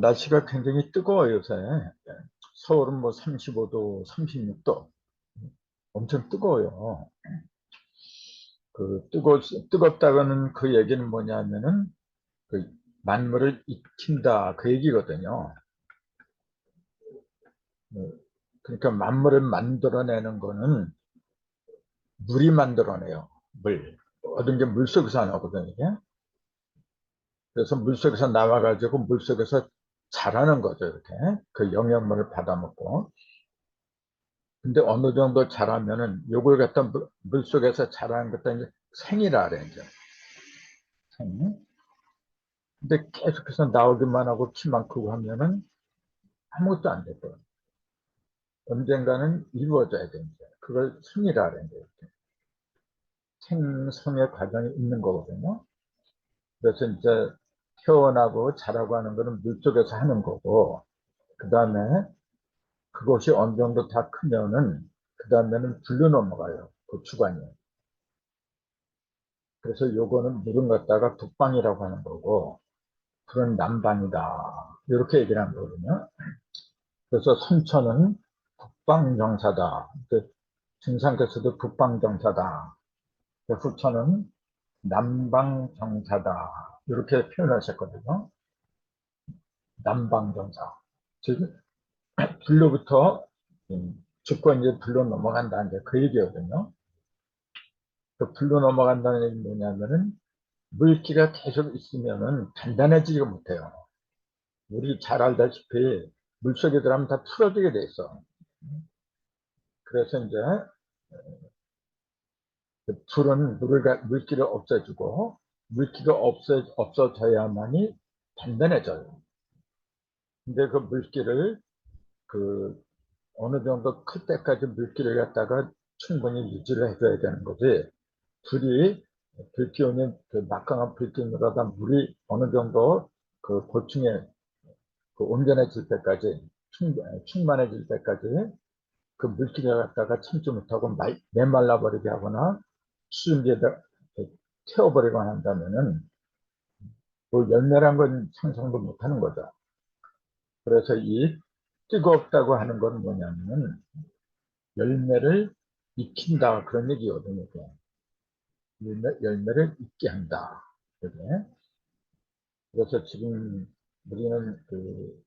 날씨가 굉장히 뜨거워요, 요새. 서울은 뭐 35도, 36도. 엄청 뜨거워요. 뜨겁다고는 그 얘기는 뭐냐면은, 그 만물을 익힌다, 그 얘기거든요. 그러니까 만물을 만들어내는 거는 물이 만들어내요, 물. 모든 게 물속에서 나오거든요, 이게. 그래서 물속에서 나와가지고 물속에서 자라는 거죠, 이렇게. 그 영양분을 받아먹고. 근데 어느 정도 자라면은 요걸 갖다 물속에서 자라는 것도 이제 생이라 그래, 이제. 생. 근데 계속해서 나오기만 하고 키만 크고 하면은 아무것도 안 되고 언젠가는 이루어져야 돼, 이제. 그걸 생이라 그래, 이제. 이렇게. 생성의 과정이 있는 거거든요. 그래서 이제 태어나고 자라고 하는 거는 물속에서 하는 거고, 그 다음에 그것이 어느 정도 다 크면은, 그 다음에는 불로 넘어가요. 그 주관이. 그래서 요거는 물은 갖다가 북방이라고 하는 거고, 그런 남방이다. 이렇게 얘기를 한 거거든요. 그래서 선천은 북방정사다. 증상께서도 북방정사다. 후천은 남방정사다. 이렇게 표현하셨거든요. 남방정사. 즉, 불로부터 죽고 이제 불로 넘어간다. 이제 그 얘기거든요. 그 불로 넘어간다는 얘기는 뭐냐면은 물기가 계속 있으면은 단단해지지 못해요. 우리 잘 알다시피 물속에 들어가면 다 풀어지게 돼 있어. 그래서 이제 그 불은 물기를 없애주고 물기가 없어져야만이 단단해져요. 근데 그 물기를 그 어느 정도 클 때까지 물기를 갖다가 충분히 유지를 해줘야 되는 거지. 불이 불기운이 그 막강한 불기운으로다 물이 어느 정도 그 보충에 그 온전해질 때까지 충만해질 때까지 그 물기를 갖다가 참지 못하고 메말라 버리게 하거나 수증기에다 태워버리거나 한다면은 그 열매란 건 상상도 못하는 거죠. 그래서 이 뜨겁다고 하는 건 뭐냐면은 열매를 익힌다 그런 얘기거든요. 열매를 익게 한다. 그게. 그래서 지금 우리는 그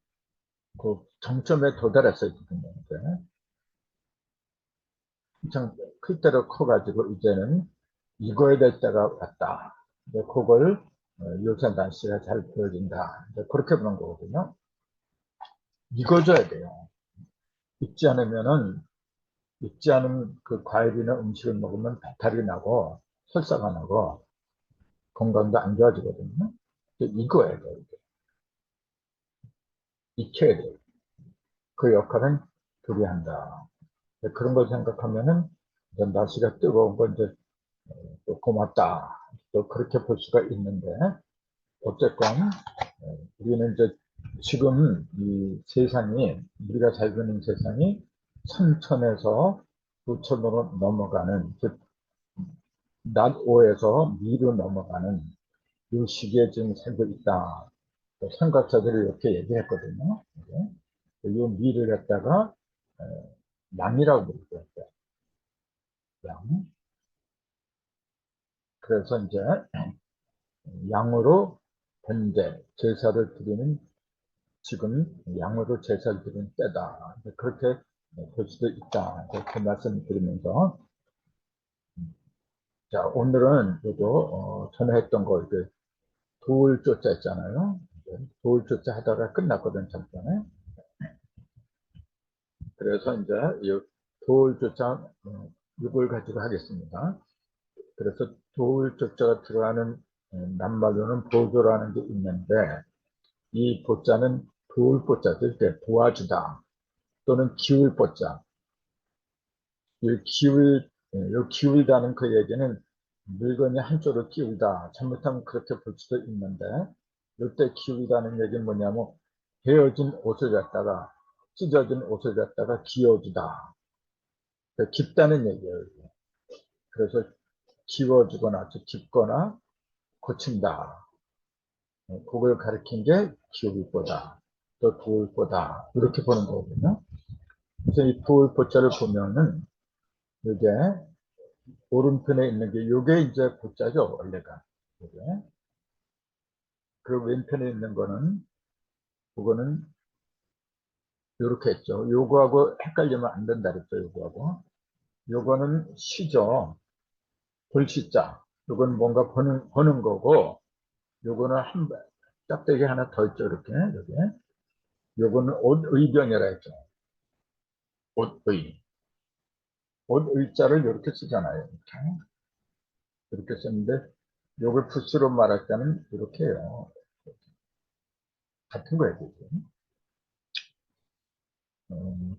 정점에 도달했어요. 지금. 엄청 클 대로 커가지고 이제는 익어야 될 때가 왔다. 이제 그걸 요새 날씨가 잘 보여준다. 이제 그렇게 보는 거거든요. 익어줘야 돼요. 익지 않은 그 과일이나 음식을 먹으면 배탈이 나고 설사가 나고 건강도 안 좋아지거든요. 익어야 돼요. 익혀야 돼요. 그 역할은 둘이 한다. 그런 걸 생각하면은 이제 날씨가 뜨거운 건 이제 또 고맙다. 또 그렇게 볼 수가 있는데 어쨌건 우리는 이제 지금 이 세상이 우리가 살고 있는 세상이 선천에서 부천으로 넘어가는 즉 낮오에서 미로 넘어가는 이 시기에 지금 살고 있다. 선각자들이 이렇게 얘기했거든요. 이 미를 갖다가 양이라고 부르죠. 양. 그래서 이제 양으로 번제 제사를 드리는 지금 양으로 제사를 드리는 때다. 그렇게 볼 수도 있다. 이렇게 말씀을 드리면서 자 오늘은 저도 전에 했던 거 이제 도울조자 있잖아요. 도울조자 하다가 끝났거든 잠깐에. 그래서 이제 이 도울조자 이걸 가지고 하겠습니다. 그래서 도울조자가 들어가는 낱말로는 보조라는 게 있는데 이 보자는 도울 보자들 때 도와주다 또는 기울 보자. 이 기울다는 그 얘기는 물건이 한쪽으로 기울다. 잘못하면 그렇게 볼 수도 있는데 이때 기울다는 얘기는 뭐냐면 베어진 옷을 갖다가 찢어진 옷을 갖다가 기워주다. 깊다는 얘기예요. 그래서 기워주거나 깊거나 고친다. 그걸 가리킨 게 기울보다. 더 좋을 거다. 이렇게 보는 거거든요. 그래서 이 좋을 보자를 보면은 이게 오른편에 있는 게 요게 이제 보자죠, 원래가. 요게. 그리고 왼편에 있는 거는 그거는 요렇게 했죠. 요거하고 헷갈리면 안 된다 그랬죠, 요거하고. 요거는 시죠. 글씨자. 요건 뭔가 보는 거고, 요거는 짝대기 하나 더 있죠, 이렇게. 여기. 요거는 옷의변이라 했죠. 옷의. 옷의자를 이렇게 쓰잖아요. 이렇게 쓰는데, 요걸 붓으로 말할 때는 이렇게 해요. 같은 거예요, 그죠?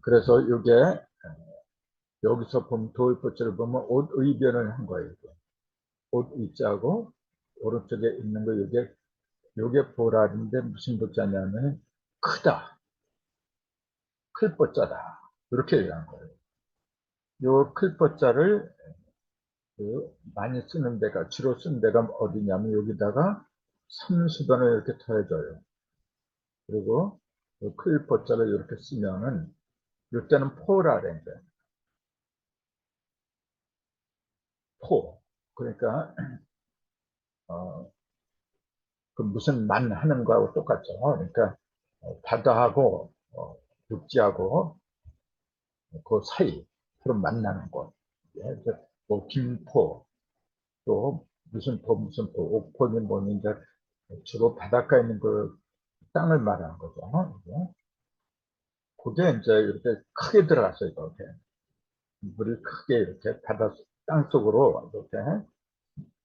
그래서 요게, 여기서 보면, 도입부처를 보면 옷의변을 한 거예요. 옷의자고, 오른쪽에 있는 거, 요게 보라인데 무슨 보자냐면, 크다. 클버자다. 이렇게 얘기한 거예요. 요 클버자를 많이 쓰는 데가, 주로 쓰는 데가 어디냐면 여기다가 삼수변을 이렇게 더해줘요. 그리고 요 클버자를 이렇게 쓰면은 이때는 포라 그래, 이제. 포. 그러니까, 어, 그 무슨 만 하는 거하고 똑같죠. 그러니까, 바다하고, 육지하고, 그 사이, 그런 만나는 곳. 예, 뭐, 김포, 또 무슨 포, 옥포는 뭐니 이제 주로 바닷가에 있는 그 땅을 말하는 거죠. 그게 이제 이렇게 크게 들어갔어요. 이렇게 물이 크게 이렇게 바다 땅 속으로 이렇게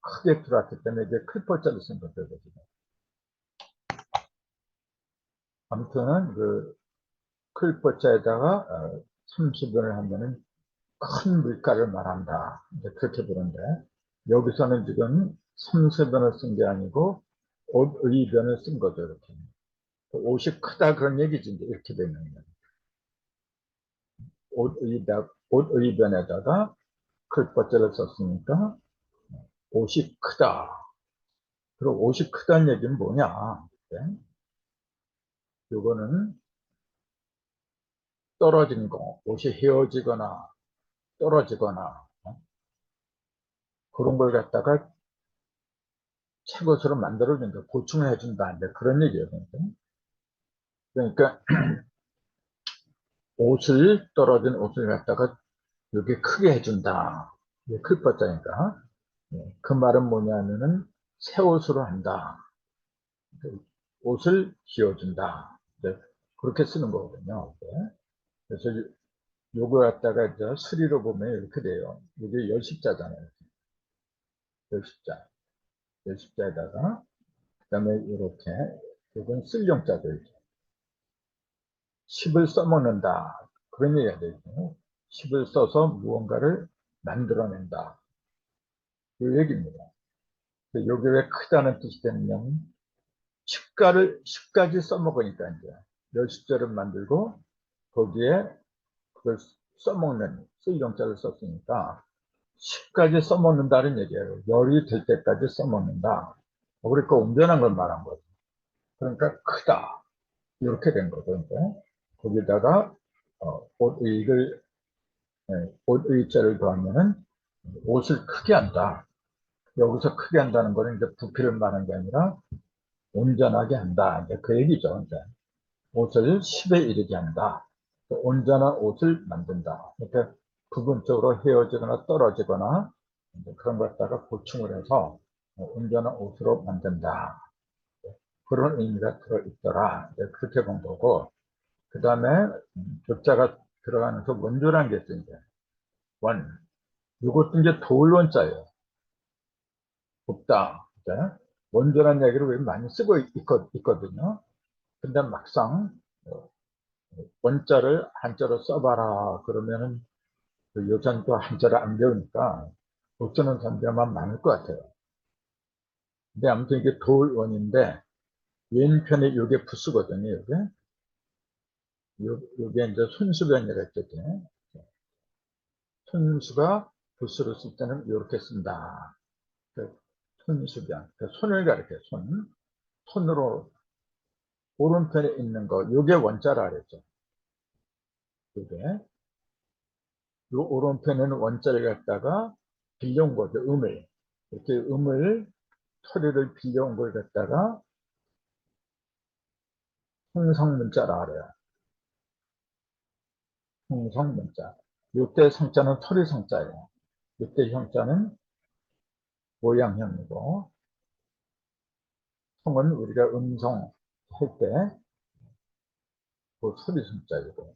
크게 들어갔기 때문에 이제 클퍼자를 쓴 거죠. 아무튼 그 클퍼자에다가 삼수변을 하면은 큰 물가를 말한다. 이제 그렇게 보는데 여기서는 지금 삼수변을 쓴 게 아니고 옷의변을 쓴 거죠. 이렇게. 옷이 크다 그런 얘기지, 이제 이렇게 되면. 옷의변에다가 클버자를 썼으니까 옷이 크다. 그리고 옷이 크다는 얘기는 뭐냐? 네? 요거는 떨어진 거, 옷이 헤어지거나 떨어지거나 그런 걸 갖다가 새 것으로 만들어준다, 보충해준다, 이제 그런 얘기예요. 그러니까 떨어진 옷을 갖다가 이렇게 크게 해준다. 이게 클버자니까. 그 말은 뭐냐면은 새 옷으로 한다. 옷을 지어준다. 네, 그렇게 쓰는 거거든요. 네. 그래서 요거 갖다가 이제 수리로 보면 이렇게 돼요. 이게 열십자잖아요. 열십자. 열십자에다가, 그 다음에 이렇게, 이건 쓸 용자죠. 이렇게. 10을 써먹는다. 그런 얘기가 되죠. 10을 써서 무언가를 만들어낸다. 이 얘기입니다. 요게 왜 크다는 뜻이 되느냐면, 10가지 써먹으니까 이제, 열십자를 만들고, 거기에 그걸 써먹는, 쓸 용자를 썼으니까, 10까지 써먹는다는 얘기예요. 열이 될 때까지 써먹는다. 그러니까 온전한 걸 말한 거죠. 그러니까 크다. 이렇게 된 거죠. 이제. 거기다가 옷의자를 더하면은 옷을 크게 한다. 여기서 크게 한다는 거는 이제 부피를 말하는 게 아니라 온전하게 한다. 이제 그 얘기죠. 이제. 옷을 10에 이르게 한다. 온전한 옷을 만든다. 그러니까 부분적으로 헤어지거나 떨어지거나 그런 것 갖다가 보충을 해서 온전한 옷으로 만든다. 그런 의미가 들어있더라. 그렇게 본 거고, 그 다음에 글자가 들어가면서 원조라는 게 있어요. 이제. 원. 이것도 이제 돌원자예요. 곱다. 이제. 원조란 얘기를 왜 많이 쓰고 있거든요. 근데 막상 원자를 한자로 써봐라 그러면은 요새는 또 한자를 안 배우니까 못 쓰는 사람들만 많을 것 같아요. 근데 아무튼 이게 돌원인데 왼편에 이게 부수거든요. 요게 이제 손수변이라 했거든요. 손수가 부수를 쓸 때는 이렇게 쓴다. 그 손수변. 그 손을 가리켜요. 손으로 오른편에 있는 거, 요게 원자라 그랬죠. 요게. 요 오른편에는 원자를 갖다가 빌려온 거죠. 이렇게 소리를 빌려온 걸 갖다가 홍성문자라 그래요. 홍성문자. 요때 성자는 소리 성자예요. 요때 형자는 모양형이고, 성은 우리가 음성 할 때 그 소리 성자이고,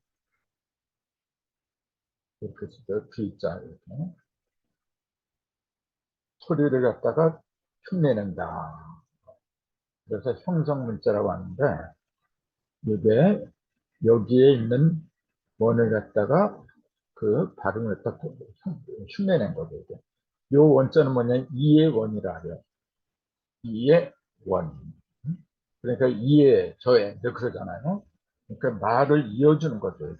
이렇게 쓰죠. V자, 이렇게. 소리를 갖다가 흉내낸다. 그래서 형성문자라고 하는데, 이게 여기에 있는 원을 갖다가 그 발음을 딱 흉내낸 거죠. 이게. 요 원자는 뭐냐? 이의 원이라 해요. 이의 원. 그러니까 이의 저의 이제 그러잖아요. 그러니까 말을 이어주는 거죠.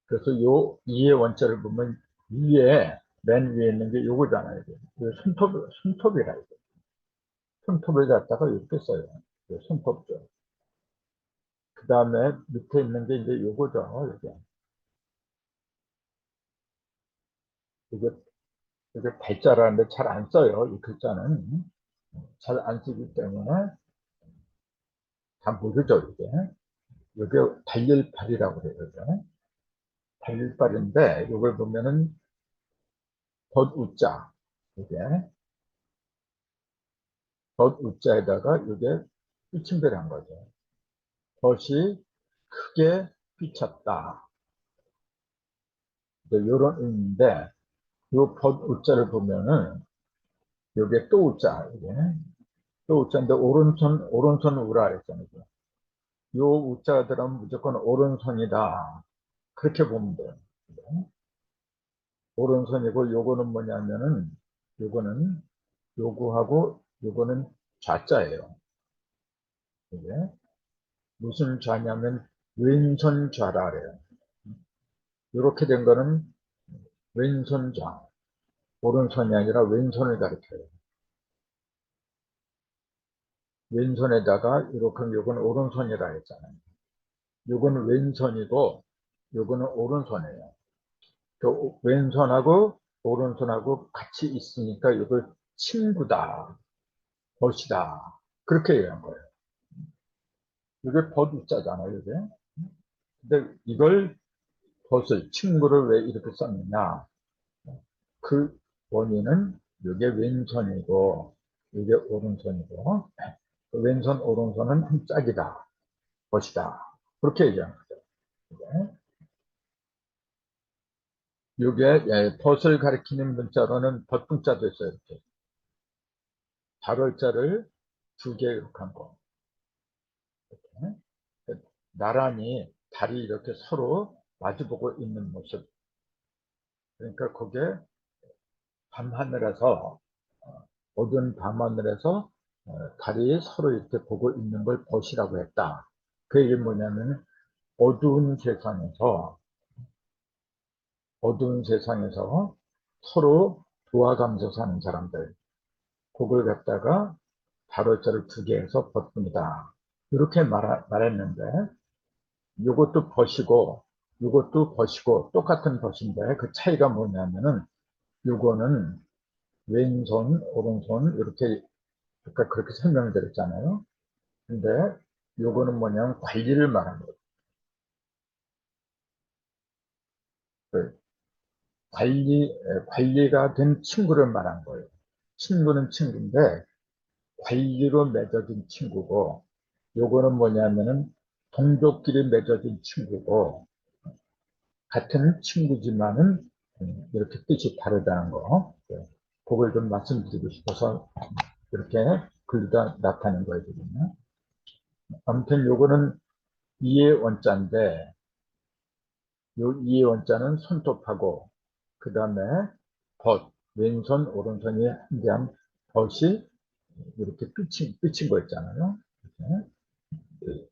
그래서 요 이의 원자를 보면 위에 맨 위에 있는 게 요거잖아요. 손톱이라 이거. 손톱을 갖다가 이렇게 써요. 손톱죠. 그 다음에 밑에 있는 게 이제 요거죠. 이게 이게 발자라는데 잘 안 써요. 이 글자는 잘 안 쓰기 때문에 다 모르죠. 이게 달릴팔이라고 그래요. 이게. 달릴팔인데 이걸 보면은 덧우자 이게 덧우자에다가 이게 삐침배란 거죠. 덧이 크게 삐쳤다. 이런 의미인데 요 덧우자를 보면은 요게 또 우자 이게 또 우자인데 오른손 우라 했잖아요. 요 우자가 들어가면 무조건 오른손이다. 그렇게 보면 돼요. 오른손이고 요거는 뭐냐면은 요거는 요거하고 요거는 좌자예요. 이게 무슨 좌냐면 왼손 좌라 그래요. 이렇게 된 거는 왼손 좌. 오른손이 아니라 왼손을 가리켜요. 왼손에다가 이렇게 요거는 오른손이라 했잖아요. 요거는 왼손이고 요거는 오른손이에요. 그 왼손하고 오른손하고 같이 있으니까 이걸 친구다, 벗이다. 그렇게 얘기한 거예요. 이게 벗우자잖아요, 이게. 근데 이걸 벗을, 친구를 왜 이렇게 썼느냐. 그 원인은 이게 왼손이고, 이게 오른손이고, 그 왼손, 오른손은 한 짝이다, 벗이다. 그렇게 얘기한 거죠. 이게 예, 벗을 가리키는 문자로는 벗분자도 있어요, 이렇게. 발월자를 두 개 이렇게 한 거. 이렇게. 나란히 다리 이렇게 서로 마주보고 있는 모습. 그러니까 그게 밤하늘에서 어두운 밤하늘에서 달이 서로 이렇게 보고 있는 걸 벗이라고 했다. 그 얘기는 뭐냐면 어두운 세상에서 서로 도와가면서 사는 사람들 그걸 갖다가 발월자를 두 개 해서 벗습니다. 이렇게 말했는데 이것도 벗이고 이것도 벗이고 똑같은 벗인데 그 차이가 뭐냐면은 이거는 왼손, 오른손 이렇게 아까 그렇게 설명을 드렸잖아요. 근데 요거는 뭐냐면 관리를 말하는 거예요. 그 관리가 된 친구를 말하는 거예요. 친구는 친구인데 관리로 맺어진 친구고 요거는 뭐냐면은 동족끼리 맺어진 친구고 같은 친구지만은 이렇게 뜻이 다르다는 거. 네. 그걸 좀 말씀드리고 싶어서 이렇게 글다 나타낸 거거든요. 아무튼 요거는 이의 원자인데 요 이의 원자는 손톱하고 그 다음에 왼손 오른손이 한대한 벗이 이렇게 삐친 거 있잖아요. 이렇게.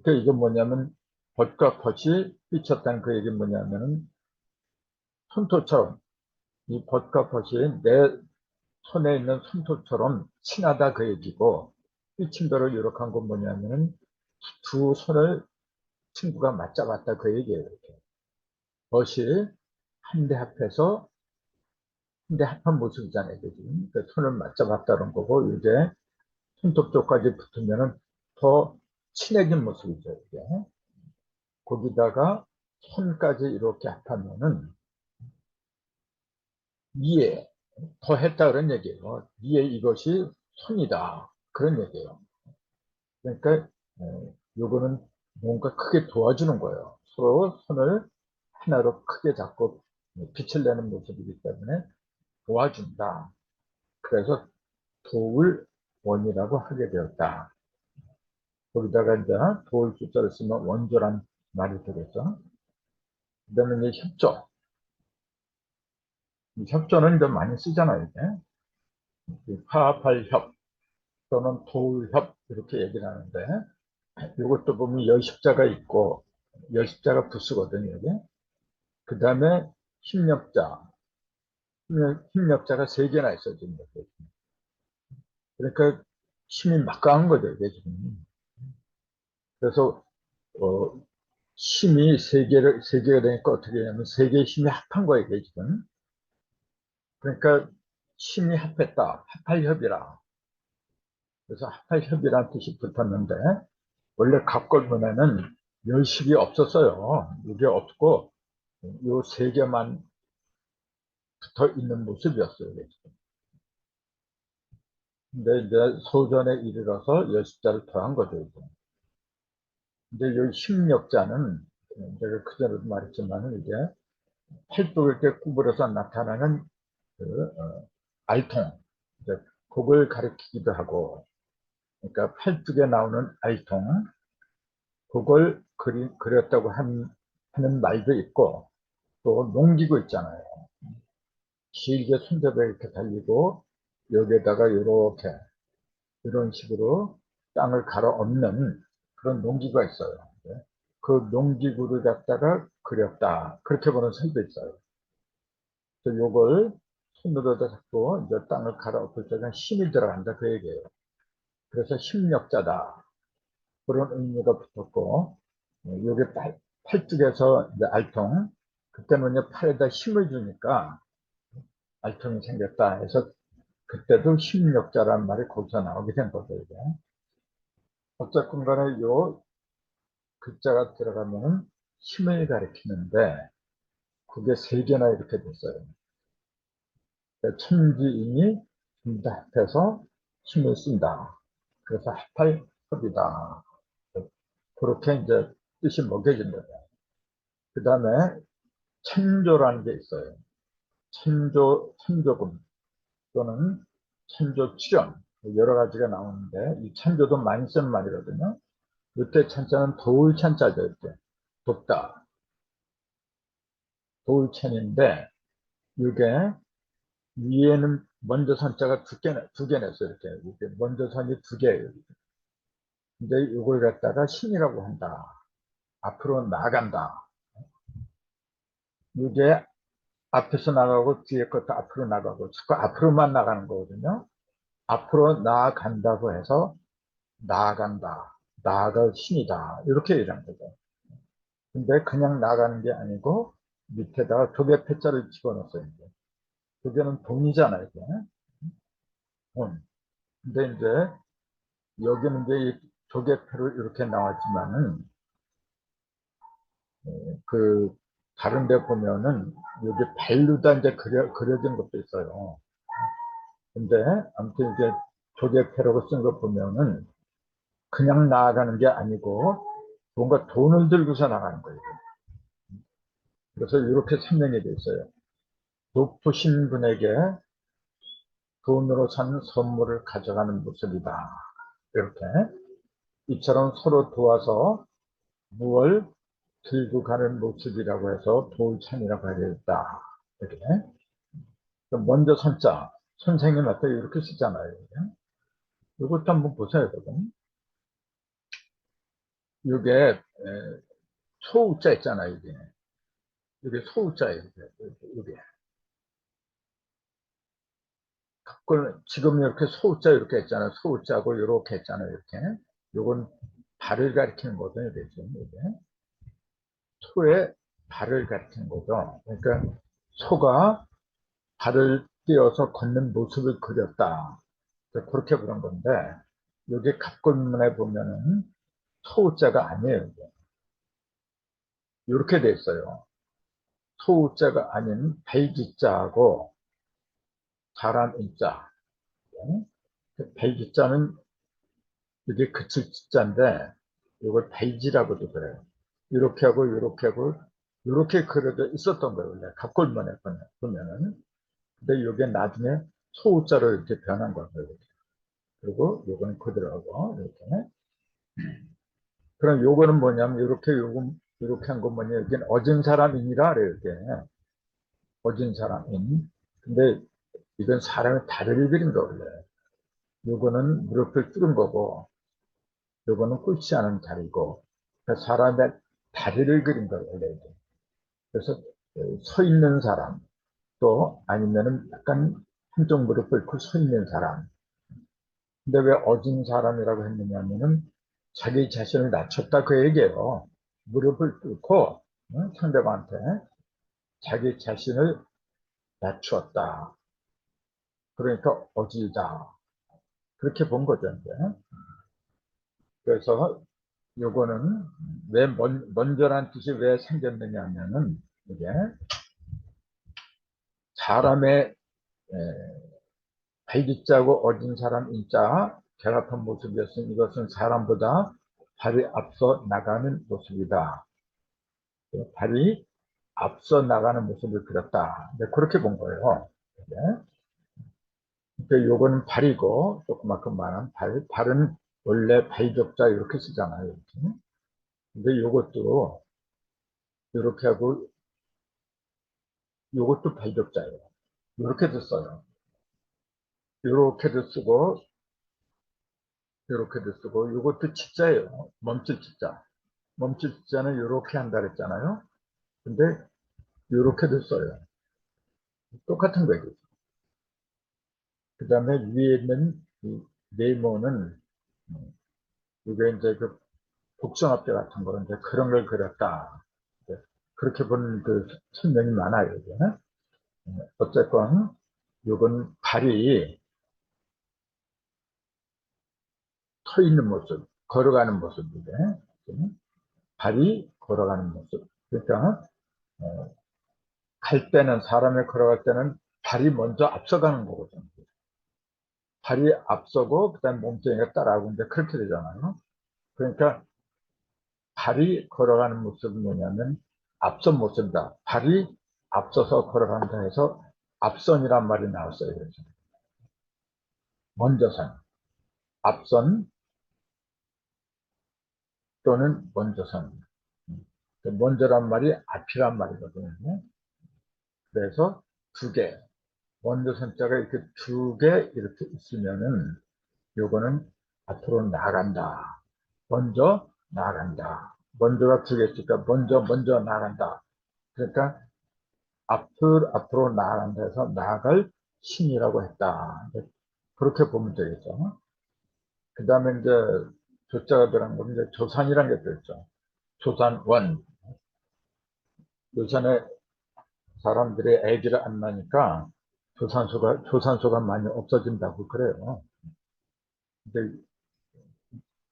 그러니까 이건 뭐냐면 벗과 벗이 삐쳤다는 그 얘기는 뭐냐면은 손톱처럼 이 벗과 벗이 내 손에 있는 손톱처럼 친하다 그 얘기고 삐친대로 이렇게 한 건 뭐냐면은 두 손을 친구가 맞잡았다 그 얘기예요. 이렇게. 것이 한 대 합해서 한 대 합한 모습이잖아요. 지금. 그 손을 맞잡았다는 거고 이제 손톱 쪽까지 붙으면은 더 친해진 모습이죠. 이게. 거기다가 손까지 이렇게 합하면은 이에 더 했다 그런 얘기예요. 이에 이것이 손이다 그런 얘기예요. 그러니까 요거는 뭔가 크게 도와주는 거예요. 서로 손을 하나로 크게 잡고 빛을 내는 모습이기 때문에 도와준다. 그래서 도울 원이라고 하게 되었다. 거기다가 이제 도울 숫자를 쓰면 원조란 말이 되겠죠. 그 다음에 이제 협조. 이 협조는 이제 많이 쓰잖아요. 이게. 화합할협 또는 도울협 이렇게 얘기를 하는데 이것도 보면 열십자가 있고 열십자가 부수거든요. 이게. 그 다음에 힘력자. 힘력자가 세 개나 있어요. 지금. 그러니까 힘이 막강한 거죠. 이게 지금. 그래서 어, 힘이 세 개가 되니까 어떻게 되냐면 세 개의 힘이 합한 거예요. 이게 지금. 그러니까 힘이 합했다. 합할협이라. 그래서 합할협이라는 뜻이 붙었는데 원래 갑골문에는 열식이 없었어요. 이게 없고 요 세 개만 붙어 있는 모습이었어요. 이게 지금. 근데 이제 소전에 이르러서 열십자를 더한 거죠. 이제. 근데 요 힘력자는 제가 그전에도 말했지만 이제 팔뚝을 이렇게 구부려서 나타나는 그 알통, 이제 그걸 가리키기도 하고, 그러니까 팔뚝에 나오는 알통, 그걸 그렸다고 하는 말도 있고, 또 농기구 있잖아요. 길게 손잡이에 이렇게 달리고, 여기에다가 이렇게, 이런 식으로 땅을 갈아 엎는 그런 농기구가 있어요. 그 농기구를 갖다가 그렸다. 그렇게 보는 설도 있어요. 그래서 요걸 손으로 잡고 이제 땅을 갈아 엎을 때는 힘이 들어간다. 그 얘기예요. 그래서 힘력자다. 그런 의미가 붙었고, 요게 팔뚝에서 이제 알통, 그때는 이제 팔에다 힘을 주니까 알통이 생겼다 해서 그때도 힘력자라는 말이 거기서 나오게 된 거죠, 이게. 어쨌건 간에 요 글자가 들어가면은 힘을 가리키는데, 그게 세 개나 이렇게 됐어요. 천지인이 둘 다 합해서 힘을 쓴다. 그래서 합할협이다. 그렇게 이제 뜻이 먹여진 거죠. 그 다음에 천조라는 게 있어요. 천조금 또는 천조출연 여러 가지가 나오는데 이 천조도 많이 쓰는 말이거든요. 이때 천자는 도울 천자죠. 이렇게 돕다. 도울 천인데 이게 위에는 먼저 선자가 두 개 냈어요. 이렇게 먼저 선이 두 개예요. 근데 이걸 갖다가 신이라고 한다. 앞으로 나간다. 이게 앞에서 나가고 뒤에 것도 앞으로 나가고 자꾸 앞으로만 나가는 거거든요. 앞으로 나아간다고 해서 나아간다. 나아갈 신이다. 이렇게 얘기하는 거죠. 근데 그냥 나가는 게 아니고 밑에다가 조개 패자를 집어넣었어요. 이제. 조개는 돈이잖아요. 이게. 돈. 근데 이제 여기는 이제 이 조개패로 이렇게 나왔지만은 그 다른 데 보면은 여기 벨루다 이제 그려진 것도 있어요. 근데 아무튼 이제 조개패라고 쓴 거 보면은 그냥 나아가는 게 아니고 뭔가 돈을 들고서 나가는 거예요. 그래서 이렇게 설명이 돼 있어요. 높으신 분에게 돈으로 산 선물을 가져가는 모습이다. 이렇게 이처럼 서로 도와서 무얼 들고 가는 모습이라고 해서 도울찬이라고 하겠다. 이렇게. 먼저 선자, 선생님한테 이렇게 쓰잖아요. 이것도 한번 보셔야 되거든요. 이게 소우자 있잖아요. 이게 소우자예요. 이게 지금 이렇게 소자 이렇게 했잖아요. 소자고 이렇게 했잖아요. 이렇게. 요건 발을 가리키는 거거든요. 되죠. 이게. 소의 발을 가리키는 거죠. 그러니까 소가 발을 띄어서 걷는 모습을 그렸다. 그렇게 그런 건데, 여기 갑골문에 보면은 소자가 아니에요. 이렇게 돼 있어요. 소자가 아닌 베이지자하고 사람 인자. 베이지자는 이게 그칠 자인데, 이걸 베이지라고도 그래요. 이렇게 하고, 이렇게 하고, 이렇게 그려져 있었던 거예요. 원래 갑골문에 보면은. 근데 이게 나중에 소자로 이렇게 변한 거예요. 그리고 요거는 그대로하고, 이렇게. 그럼 요거는 뭐냐면, 이렇게 한 건 뭐냐, 여기는 어진 사람이니라, 그래요, 이렇게. 어진 사람인. 근데 이건 사람의 다리를 그린 거, 원래. 요거는 무릎을 꿇은 거고, 요거는 꿇지 않은 다리고, 그러니까 사람의 다리를 그린 거예요, 원래. 그래서 서 있는 사람, 또 아니면은 약간 한쪽 무릎을 꿇고 서 있는 사람. 근데 왜 어진 사람이라고 했느냐면은 자기 자신을 낮췄다 그 얘기예요. 무릎을 꿇고 상대방한테 자기 자신을 낮추었다. 그러니까 어지다. 그렇게 본 거죠, 이제. 그래서 요거는 왜 먼저란 뜻이 왜 생겼느냐 하면은 이게 사람의 발기자고 어진 사람 인자 결합한 모습이었으니 이것은 사람보다 발이 앞서 나가는 모습이다. 발이 앞서 나가는 모습을 그렸다. 네, 그렇게 본 거예요. 네. 그러니까 요거는 발이고 조그맣고 말한 발. 발은 원래 발격자 이렇게 쓰잖아요. 이렇게. 근데 요것도 이렇게 하고 요것도 발격자예요. 이렇게도 써요. 이렇게도 쓰고 이렇게도 쓰고 요것도 치자예요. 멈출 치자. 멈출 치자는 이렇게 한다 그랬잖아요. 근데 이렇게도 써요. 똑같은 거예요. 그 다음에 위에 있는 이 네모는 이게 이제 그 복숭아뼈 같은 거는 이제 그런 걸 그렸다. 그렇게 보는 그 설명이 많아요. 이게. 어쨌건 이건 발이 서 있는 모습, 걸어가는 모습인데 발이 걸어가는 모습. 그러니까 갈 때는 사람이 걸어갈 때는 발이 먼저 앞서가는 거거든요. 발이 앞서고 그다음에 몸뚱이가 따라가고 이제 그렇게 되잖아요. 그러니까 발이 걸어가는 모습은 뭐냐면 앞선 모습이다. 발이 앞서서 걸어간다 해서 앞선이란 말이 나왔어요. 그래서 먼저선, 앞선 또는 먼저선. 먼저란 말이 앞이란 말이거든요. 그래서 두 개, 먼저선자가 이렇게 두 개 이렇게 있으면은 요거는 앞으로 나간다. 먼저 나간다. 먼저가 두 개 있으니까 먼저 나간다. 그러니까 앞으로 나아간다 해서 나아갈 신이라고 했다. 그렇게 보면 되겠죠. 그 다음에 이제 조자가 들어간 건 이제 조산이라는 게 들었죠. 조산원. 요새에 사람들이 아기를 안 낳으니까 조산소가 많이 없어진다고 그래요. 근데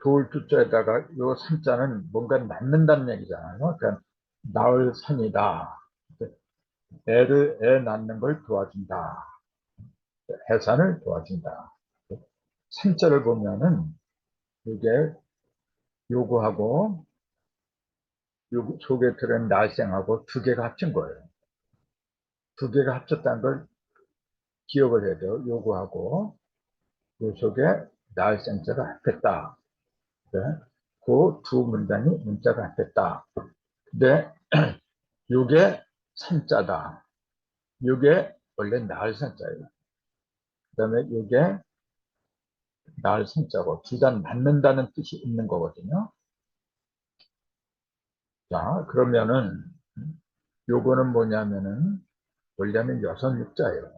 돌 두자에다가 요 산자는 뭔가 낳는다는 얘기잖아요. 그러니까 낳을 산이다. 애 낳는 걸 도와준다. 해산을 도와준다. 산자를 보면은 이게 요거하고 요 속에 들은 날생하고 두 개가 합친 거예요. 두 개가 합쳤다는 걸 기억을 해야 돼요. 요거하고 요 속에 날생자가 합했다. 네. 그 두 문단이 문자가 합했다. 근데 요게 산자다. 요게 원래 날산자예요. 그 다음에 요게 날산자고 두 단 맞는다는 뜻이 있는 거거든요. 자, 그러면은 요거는 뭐냐면은 원래는 여섯 육자예요.